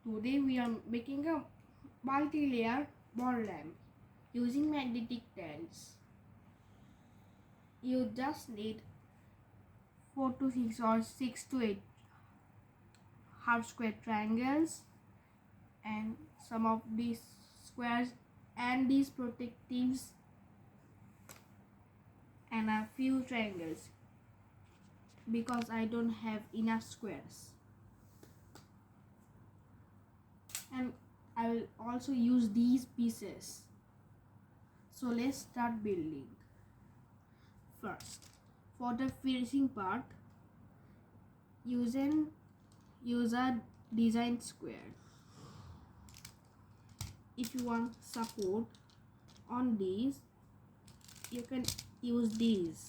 Today we are making a multi-layer ball lamp using magnetic tiles. You just need 4 to 6 or 6 to 8 half square triangles and some of these squares and these protectives and a few triangles because I don't have enough squares. And I will also use these pieces. So let's start building. First, for the finishing part, use a design square. If you want support on these, you can use these.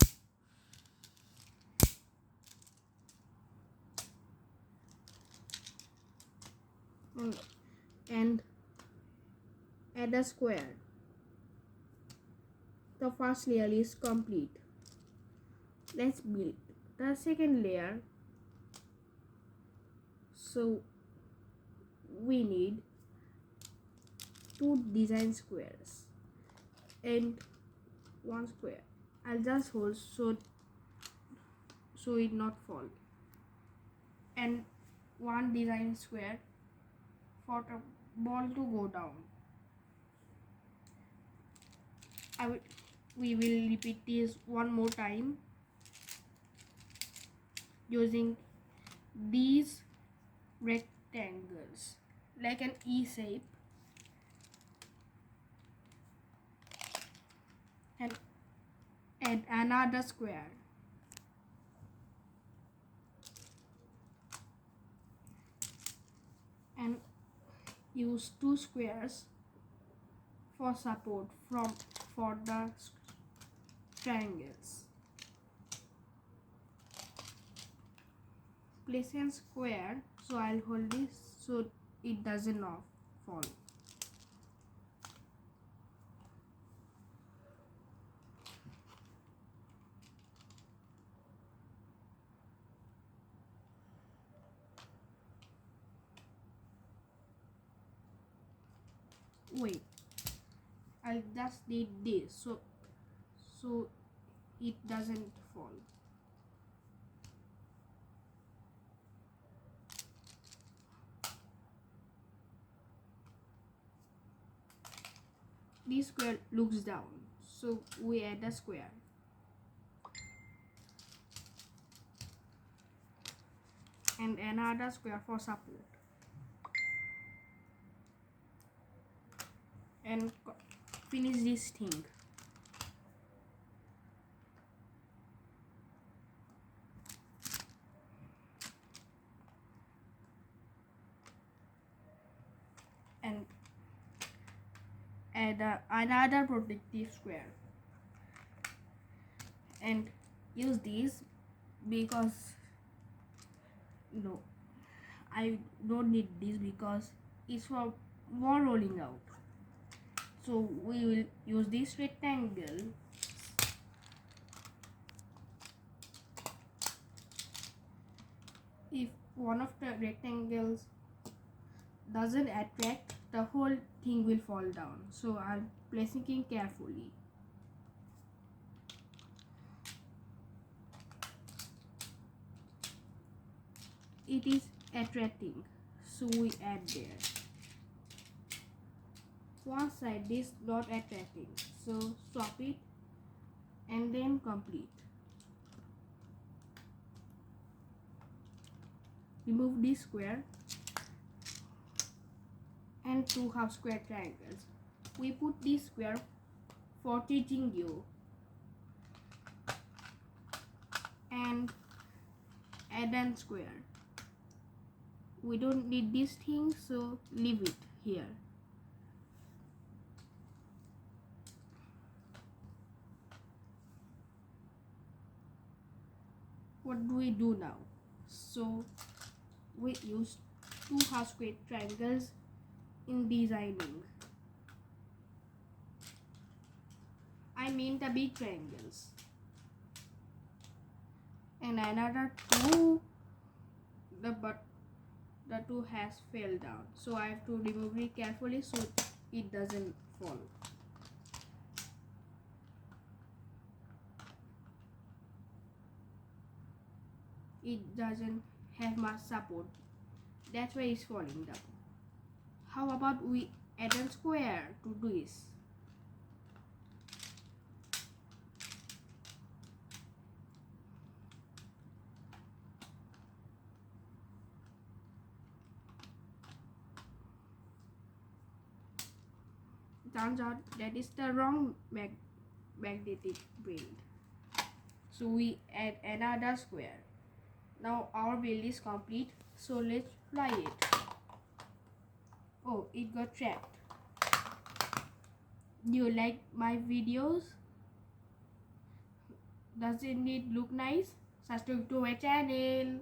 And add a square. The first layer is complete. Let's build the second layer. So we need 2 design squares and 1 square. I'll just hold so it not fall, and 1 design square for the ball to go down. We will repeat this one more time using these rectangles like an E shape, and add another square. And use 2 squares for support for the triangles. Place a square, so I'll hold this so it doesn't fall. Wait, I'll just need this so it doesn't fall. This square looks down, so we add a square. And another square for support. And finish this thing. And add another protective square. And use these because no, I don't need this because it's for more rolling out. So we will use this rectangle if one of the rectangles doesn't attract, the whole thing will fall down. So I'm placing it carefully. It is attracting, so we add there. One side is not attracting, so swap it and then complete. Remove this square and 2 half square triangles. We put this square for teaching you, and add a square. We don't need this thing, so leave it here. What do we do now? So we use 2 half square triangles in designing. I mean the big triangles. And another 2 the the two has fell down, so I have to remove it carefully so it doesn't fall. It doesn't have much support, that's why it's falling down. How about we add a square to this? Turns out that is the wrong magnetic build, so we add another square. Now our build is complete, so let's fly it. Oh, it got trapped. Do you like my videos? Does it look nice? Subscribe to my channel.